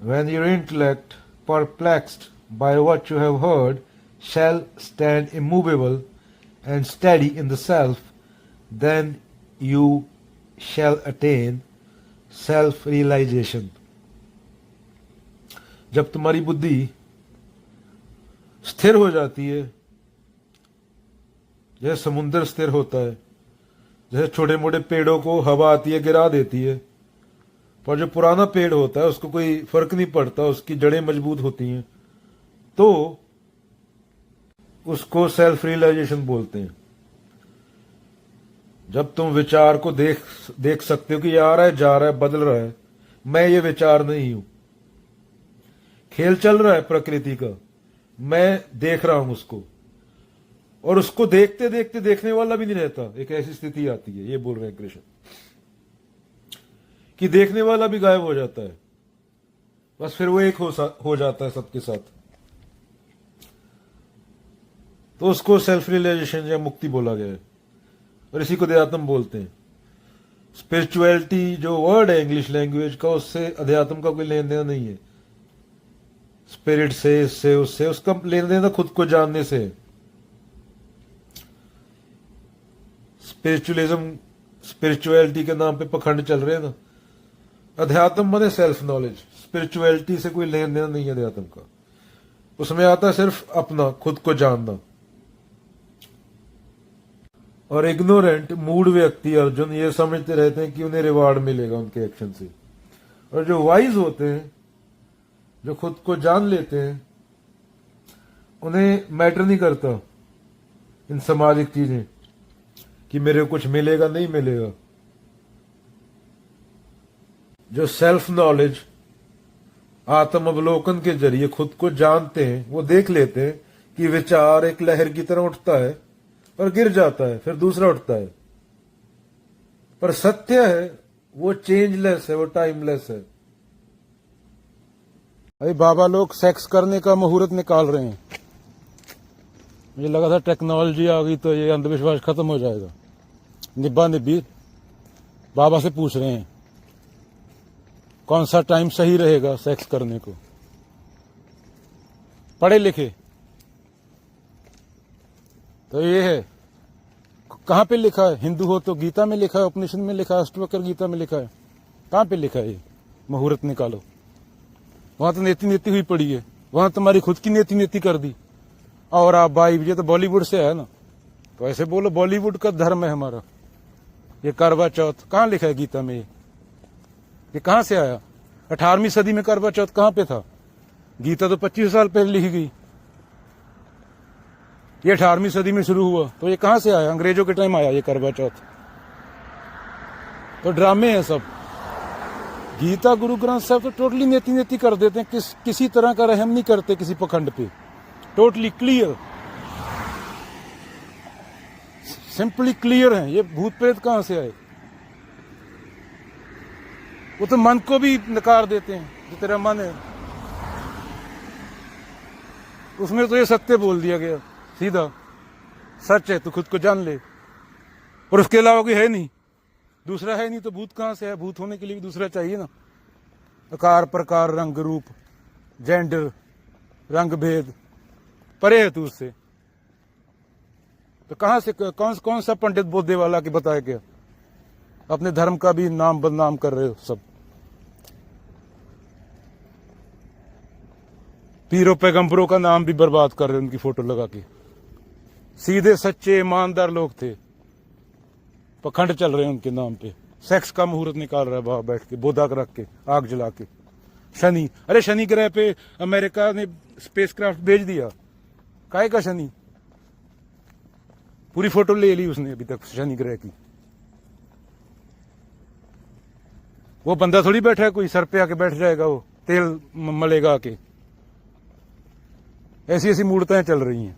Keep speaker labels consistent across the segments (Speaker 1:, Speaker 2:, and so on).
Speaker 1: When your intellect, perplexed by what you have heard, shall stand immovable and steady in the self, then you shall attain self-realization. जब तुम्हारी बुद्धि स्थिर हो जाती है, जैसे समुद्र स्थिर होता है, जैसे छोटे मोटे पेड़ों को हवा आती है गिरा देती है, पर जो पुराना पेड़ होता है उसको कोई फर्क नहीं पड़ता, उसकी जड़ें मजबूत होती हैं, तो उसको सेल्फ रियलाइजेशन बोलते हैं। जब तुम विचार को देख सकते हो कि ये आ रहा है, जा रहा है, बदल रहा है, मैं ये विचार नहीं हूं, खेल चल रहा है प्रकृति का, मैं देख रहा हूं उसको, और उसको देखते देखते देखने वाला भी नहीं रहता। एक ऐसी स्थिति आती है, ये बोल रहे हैं कृष्ण, कि देखने वाला भी गायब हो जाता है, बस फिर वो एक हो जाता है सबके साथ। तो उसको सेल्फ रियलाइजेशन या मुक्ति बोला गया है, और इसी को अध्यात्म बोलते हैं। स्पिरिचुअलिटी जो वर्ड है इंग्लिश लैंग्वेज का, उससे अध्यात्म का कोई लेन देन नहीं है। स्पिरिट से, इससे, उससे, उसका लेन देन खुद को जानने से। स्पिरिचुअलिज्म, स्पिरिचुअलिटी के नाम पे पखंड चल रहे हैं ना। अध्यात्म माने सेल्फ नॉलेज, स्पिरिचुअलिटी से कोई लेन देन नहीं है अध्यात्म का। उसमें आता है सिर्फ अपना, खुद को जानना। और इग्नोरेंट मूड व्यक्ति अर्जुन ये समझते रहते हैं कि उन्हें रिवार्ड मिलेगा उनके एक्शन से, और जो वाइज होते हैं, जो खुद को जान लेते हैं, उन्हें मैटर नहीं करता इन सामाजिक चीजें कि मेरे को कुछ मिलेगा नहीं मिलेगा। जो सेल्फ नॉलेज, आत्म अवलोकन के जरिए खुद को जानते हैं, वो देख लेते हैं कि विचार एक लहर की तरह उठता है और गिर जाता है, फिर दूसरा उठता है, पर सत्य है वो चेंजलेस है, वो टाइमलेस है।
Speaker 2: अरे बाबा लोग सेक्स करने का मुहूर्त निकाल रहे हैं। मुझे लगा था टेक्नोलॉजी आ गई तो ये अंधविश्वास खत्म हो जाएगा। निब्बा निब्बी बाबा से पूछ रहे हैं कौन सा टाइम सही रहेगा सेक्स करने को। पढ़े लिखे तो ये है, कहां पे लिखा है? हिंदू हो तो गीता में लिखा है, उपनिषद में लिखा है, अष्टवक्र गीता में लिखा है। कहां पे लिखा है ये मुहूर्त निकालो? वहां तो नेति नेति हुई पड़ी है, वहां तुम्हारी खुद की नेति नेति कर दी। और आप भाई ये तो बॉलीवुड से है ना, तो ऐसे बोलो बॉलीवुड का धर्म है हमारा। ये करवा चौथ कहां लिखा है गीता में? ये कहां से आया? 18वीं सदी में करवा चौथ कहां पे था? गीता तो 25 साल पहले लिखी गई, ये 18वीं सदी में शुरू हुआ, तो ये कहां से आया? अंग्रेजों के टाइम आया ये करवा चौथ। तो ड्रामे हैं सब। गीता गुरु ग्रंथ साहब तो टोटली नेति नेति कर देते हैं, किसी तरह का रहम नहीं करते किसी पखंड पे। टोटली क्लियर, सिंपली क्लियर है। ये भूत प्रेत कहां से आए? वो तो मन को भी नकार देते हैं, जो तेरा मन है उसमें तो ये सत्य बोल दिया गया सीधा, सच है, तू खुद को जान ले। और उसके अलावा कोई है नहीं, दूसरा है नहीं, तो भूत कहां से है? भूत होने के लिए भी दूसरा चाहिए ना। आकार प्रकार रंग रूप जेंडर रंग भेद परे है तू उससे। तो कहां से कौन सा पंडित बोधे वाला के बताया गया? अपने धर्म का भी नाम बदनाम कर रहे हो सब। पीरों पैगंबरों का नाम भी बर्बाद कर रहे हो उनकी फोटो लगा के। सीधे सच्चे ईमानदार लोग थे, पखंड चल रहे हैं उनके नाम पे। सेक्स का मुहूर्त निकाल रहा है वहां बैठ के, बोधा रख के, आग जला के। शनि, अरे शनि ग्रह पे अमेरिका ने स्पेसक्राफ्ट भेज दिया। काहे का शनि? पूरी फोटो ले ली उसने अभी तक शनि ग्रह की। वो बंदा थोड़ी बैठा है कोई सर पे आके बैठ जाएगा, वो तेल मलेगा आके। ऐसी ऐसी मूर्तें चल रही हैं।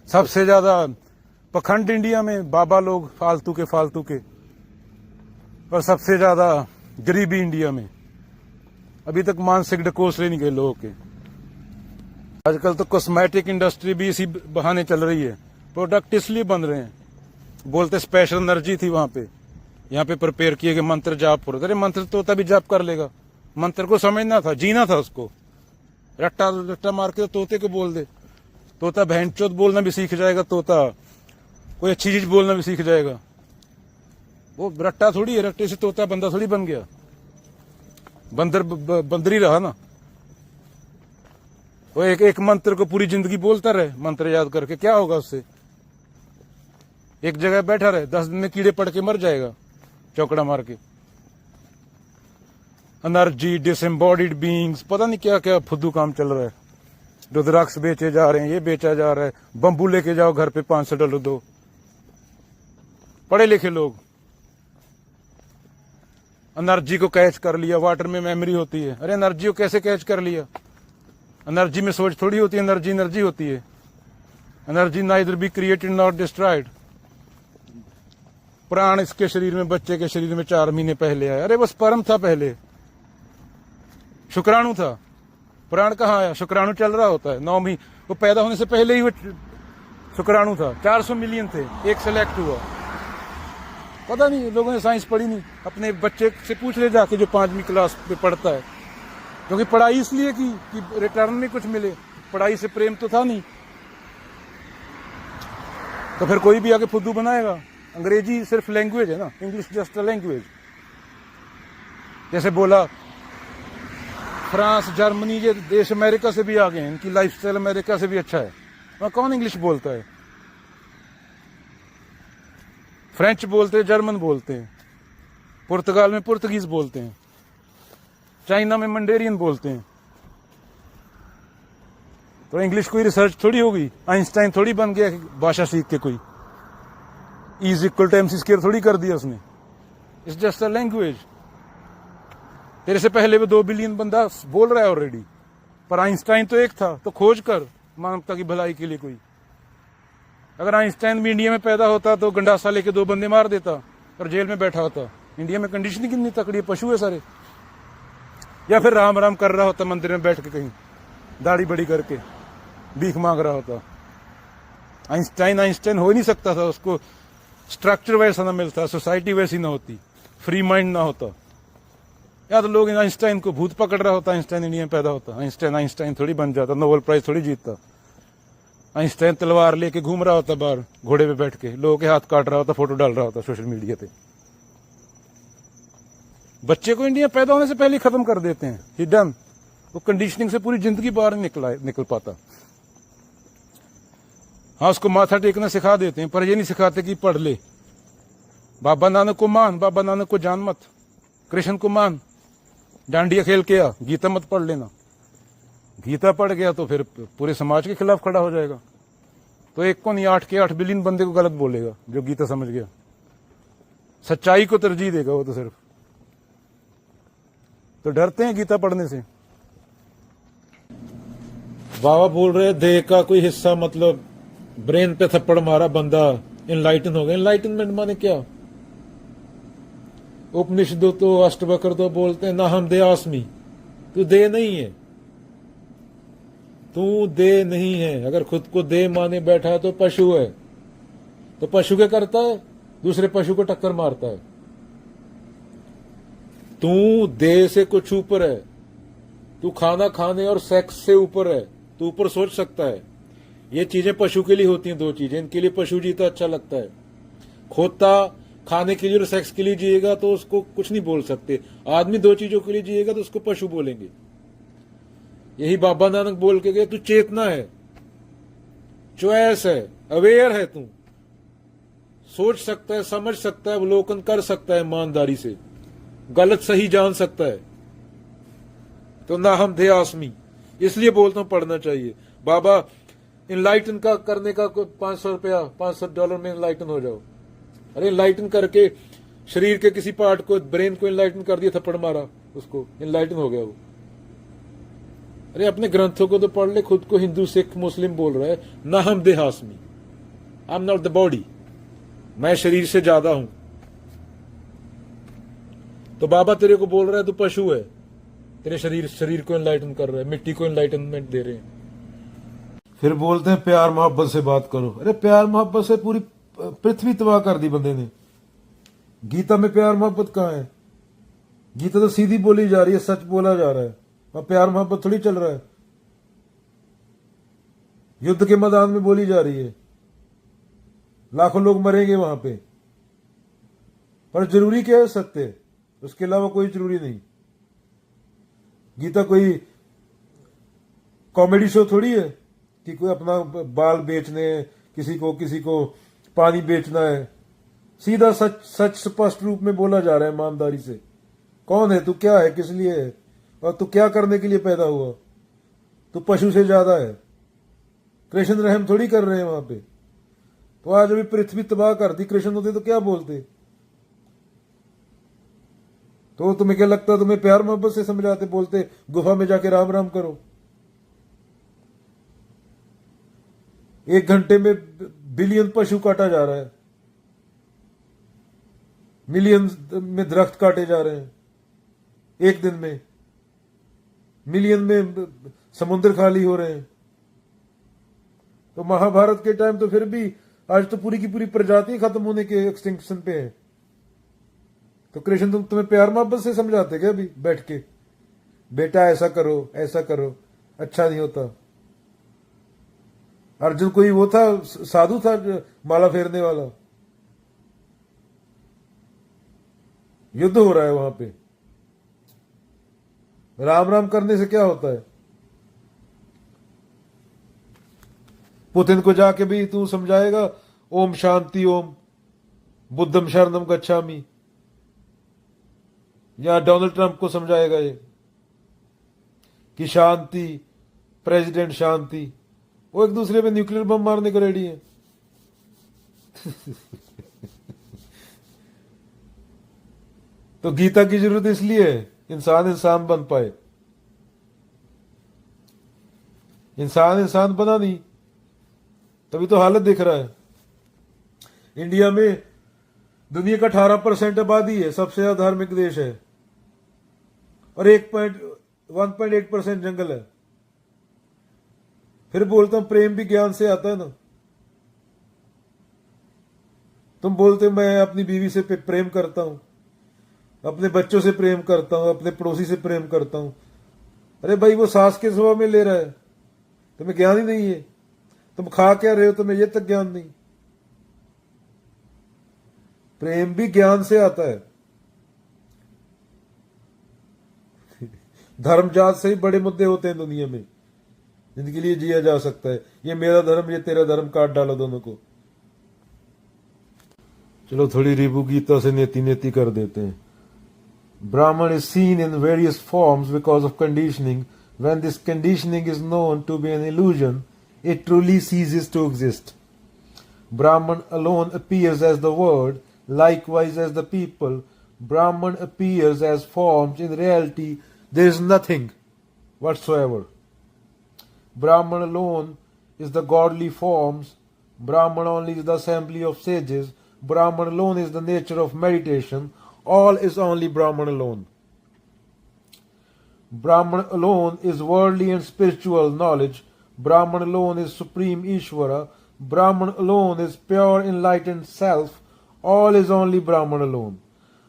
Speaker 2: सबसे ज्यादा पखंड इंडिया में बाबा लोग फालतू के, और सबसे ज्यादा गरीबी इंडिया में। अभी तक मानसिक डकोसले नहीं गए लोगों के। आजकल तो कॉस्मेटिक इंडस्ट्री भी इसी बहाने चल रही है, प्रोडक्ट इसलिए बन रहे हैं। बोलते स्पेशल एनर्जी थी वहां पे, यहाँ पे प्रिपेयर किए गए मंत्र जाप हो रहे। अरे मंत्र तो तभी जाप कर लेगा मंत्र को समझना था, जीना था उसको। रट्टा रट्टा मार के तोते को बोल दे, तोता भैंचोद बोलना भी सीख जाएगा, तोता कोई अच्छी चीज बोलना भी सीख जाएगा। वो रट्टा थोड़ी है, रट्टे से तोता बंदा थोड़ी बन गया, बंदरी रहा ना। वो एक मंत्र को पूरी जिंदगी बोलता रहे, मंत्र याद करके क्या होगा उससे? एक जगह बैठा रहे, 10 दिन में कीड़े पड़ के मर जाएगा चौकड़ा मार के। एनर्जी, डिसएम्बॉडीड बीइंग्स, पता नहीं क्या क्या फुद्दू काम चल रहा है। रुद्राक्ष बेचे जा रहे हैं, ये बेचा जा रहा है, बम्बू लेके जाओ घर पे $500 दो। पढ़े लिखे लोग एनर्जी को कैच कर लिया, वाटर में मेमोरी होती है। अरे एनर्जी को कैसे कैच कर लिया? एनर्जी में सोच थोड़ी होती है, एनर्जी एनर्जी होती है। Energy neither be created not destroyed. प्राण इसके शरीर में, बच्चे के शरीर में 4 महीने पहले आया। अरे बस स्पर्म था पहले, शुक्राणु था। प्राण कहाँ आया? शुक्राणु चल रहा होता है 9 महीने, वो पैदा होने से पहले ही वो शुक्राणु था। 400 मिलियन थे, एक सेलेक्ट हुआ। पता नहीं, लोगों ने साइंस पढ़ी नहीं। अपने बच्चे से पूछ ले जाके जो 5वीं क्लास में पढ़ता है, क्योंकि पढ़ाई इसलिए की कि रिटर्न में कुछ मिले, पढ़ाई से प्रेम तो था नहीं। तो फिर कोई भी आगे फुद्दू बनाएगा। अंग्रेजी सिर्फ लैंग्वेज है ना, इंग्लिश जस्ट अ लैंग्वेज। जैसे बोला फ्रांस, जर्मनी, ये देश अमेरिका से भी आगे हैं, इनकी लाइफस्टाइल अमेरिका से भी अच्छा है। वहां कौन इंग्लिश बोलता है? फ्रेंच बोलते हैं, जर्मन बोलते हैं, पुर्तगाल में पुर्तगीज बोलते हैं, चाइना में मंडेरियन बोलते हैं। तो इंग्लिश कोई रिसर्च थोड़ी होगी, आइंस्टाइन थोड़ी बन गया भाषा सीख के कोई E=MC² थोड़ी कर दिया उसने। It's just a language. तेरे से पहले भी 2 बिलियन बंदा बोल रहा है ऑलरेडी, पर आइंस्टाइन तो एक था। तो खोज कर मानवता की भलाई के लिए कोई। अगर आइंस्टाइन भी इंडिया में पैदा होता तो गंडासा लेके 2 बंदे मार देता और जेल में बैठा होता। इंडिया में कंडीशनिंग कितनी तकड़ी है, पशु है सारे। या फिर राम राम कर रहा होता मंदिर में बैठ के, कहीं दाढ़ी बड़ी करके भीख मांग रहा होता। आइंस्टाइन हो ही नहीं सकता था, उसको स्ट्रक्चर वैसा ना मिलता, सोसाइटी वैसी ना होती, फ्री माइंड ना होता। या तो लोग आइंस्टाइन को भूत पकड़ रहा होता, आइंस्टाइन इंडिया में पैदा होता। आइंस्टाइन थोड़ी बन जाता, नोबेल प्राइज थोड़ी जीतता। आइंस्टाइन तलवार लेके घूम रहा होता बाहर घोड़े पे बैठ के, लोगों के हाथ काट रहा होता, फोटो डाल रहा होता सोशल मीडिया पे। बच्चे को इंडिया पैदा होने से पहले खत्म कर देते हैं, ही डन। वो कंडीशनिंग से पूरी जिंदगी बाहर नहीं निकल पाता। हाँ, उसको माथा टेकना सिखा देते हैं, पर ये नहीं सिखाते कि पढ़ ले। बाबा नानक को मान, बाबा नानक को जान मत। कृष्ण को मान, डांडिया खेल के आ, गीता मत पढ़ लेना। गीता पढ़ गया तो फिर पूरे समाज के खिलाफ खड़ा हो जाएगा। तो एक को नहीं, 8 के 8 बिलियन बंदे को गलत बोलेगा जो गीता समझ गया। सच्चाई को तरजीह देगा वो तो सिर्फ। तो डरते हैं गीता पढ़ने से। बाबा बोल रहे देह का कोई हिस्सा, मतलब ब्रेन पे थप्पड़ मारा बंदा इनलाइटन हो गया। इनलाइटनमेंट माने क्या? उपनिषदों तो अष्टवक्र तो बोलते हैं ना हम दे आसमी। तू दे नहीं है, तू दे नहीं है। अगर खुद को दे माने बैठा है तो पशु है। तो पशु क्या करता है? दूसरे पशु को टक्कर मारता है। तू देह से कुछ ऊपर है, तू खाना खाने और सेक्स से ऊपर है, तू ऊपर सोच सकता है। ये चीजें पशु के लिए होती हैं, 2 चीजें। इनके लिए पशु जीता अच्छा लगता है। खोता खाने के लिए और सेक्स के लिए जिएगा तो उसको कुछ नहीं बोल सकते। आदमी 2 चीजों के लिए जिएगा तो उसको पशु बोलेंगे। यही बाबा नानक बोल के गए, तू चेतना है, चॉइस है, अवेयर है, तू सोच सकता है, समझ सकता है, अवलोकन कर सकता है, ईमानदारी से गलत सही जान सकता है। तो ना हम दे आसमी, इसलिए बोलता हूं पढ़ना चाहिए। बाबा इनलाइटन का करने का कोई $500 में इनलाइटन हो जाओ। अरे इनलाइटन करके शरीर के किसी पार्ट को, ब्रेन को इनलाइटन कर दिया, थप्पड़ मारा, उसको इनलाइटन हो गया वो। अरे अपने ग्रंथों को तो पढ़ ले। खुद को हिंदू, सिख, मुस्लिम बोल रहा है। ना हम देहासमी, I am not the body, मैं शरीर से ज्यादा हूं। तो बाबा तेरे को बोल रहा है तू पशु है, तेरे शरीर को इनलाइटन कर रहा है, मिट्टी को इनलाइटनमेंट दे रहे हैं। फिर बोलते हैं प्यार मोहब्बत से बात करो। अरे प्यार मोहब्बत से पूरी पृथ्वी तबाह कर दी बंदे ने। गीता में प्यार मोहब्बत कहाँ है?
Speaker 1: गीता तो सीधी बोली जा रही है, सच बोला जा रहा है, वहां प्यार मोहब्बत थोड़ी चल रहा है। युद्ध के मैदान में बोली जा रही है, लाखों लोग मरेंगे वहां पे, पर जरूरी क्या है? सत्य, उसके अलावा कोई जरूरी नहीं। गीता कोई कॉमेडी शो थोड़ी है कि कोई अपना बाल बेचने, किसी को पानी बेचना है। सीधा सच सच स्पष्ट रूप में बोला जा रहा है, ईमानदारी से। कौन है तू, क्या है, किस लिए है, और तू क्या करने के लिए पैदा हुआ? तू पशु से ज्यादा है। कृष्ण रहम थोड़ी कर रहे हैं वहां पे। तो आज अभी पृथ्वी तबाह कर दी, कृष्ण होते तो क्या बोलते? तो तुम्हें क्या लगता, तुम्हें प्यार मोहब्बत से समझाते, बोलते गुफा में जाके राम राम करो? 1 घंटे में बिलियन पशु काटा जा रहा है, मिलियन में दरख्त काटे जा रहे हैं, 1 दिन में मिलियन में समुद्र खाली हो रहे हैं। तो महाभारत के टाइम तो फिर भी आज तो पूरी की पूरी प्रजाति खत्म होने के एक्सटिंक्शन पे है। तो कृष्ण तुम्हें प्यार मोहब्बत से समझाते क्या अभी बैठ के, बेटा ऐसा करो ऐसा करो, अच्छा नहीं होता? अर्जुन कोई वो था, साधु था माला फेरने वाला? युद्ध हो रहा है वहां पे, राम राम करने से क्या होता है? पुतिन को जाके भी तू समझाएगा ओम शांति ओम, बुद्धम शरणम गच्छामि? या डोनाल्ड ट्रंप को समझाएगा ये कि शांति, प्रेसिडेंट शांति? वो एक दूसरे पे न्यूक्लियर बम मारने को रेडी है। तो गीता की जरूरत इसलिए है इंसान इंसान बन पाए। इंसान इंसान बना नहीं, तभी तो हालत दिख रहा है। इंडिया में दुनिया का 18% आबादी है, सबसे ज्यादा धार्मिक देश है, और 1.8% जंगल है। फिर बोलता हूं प्रेम भी ज्ञान से आता है ना। तुम बोलते हो मैं अपनी बीवी से प्रेम करता हूं, अपने बच्चों से प्रेम करता हूं, अपने पड़ोसी से प्रेम करता हूं। अरे भाई वो सांस के स्वभाव में ले रहा है, तुम्हें ज्ञान ही नहीं है। तुम खा क्या रहे हो, तुम्हें ये तक ज्ञान नहीं। प्रेम भी ज्ञान से आता है। धर्म जात से ही बड़े मुद्दे होते हैं दुनिया में जिनके लिए जिया जा सकता है। ये मेरा धर्म, ये तेरा धर्म, काट डालो दोनों को। चलो थोड़ी रिबू गीता से नेति नेति कर देते हैं। Brahman is seen in various forms because of conditioning. When this conditioning is known to be an illusion, it truly ceases to exist. Brahman alone appears as the word, likewise as the people. Brahman appears as forms. In reality, there is nothing whatsoever. Brahman alone is the godly forms. Brahman only is the assembly of sages. Brahman alone is the nature of meditation. All is only Brahman alone. Brahman alone is worldly and spiritual knowledge. Brahman alone is supreme Ishvara. Brahman alone is pure enlightened self. All is only Brahman alone.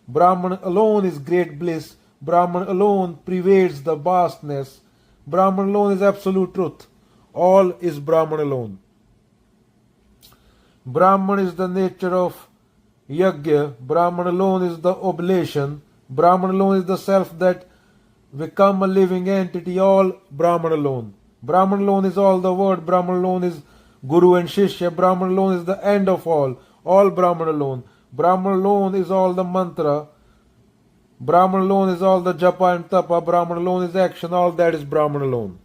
Speaker 1: Brahman alone is great bliss. Brahman alone pervades the vastness. Brahman alone is absolute truth. All is Brahman alone. Brahman is the nature of Yajna. Brahman alone is the oblation. Brahman alone is the self that become a living entity. All Brahman alone. Brahman alone is all the word. Brahman alone is Guru and Shishya. Brahman alone is the end of all. All Brahman alone. Brahman alone is all the mantra. Brahman alone is all the japa and tapa. Brahman alone is action. All that is Brahman alone.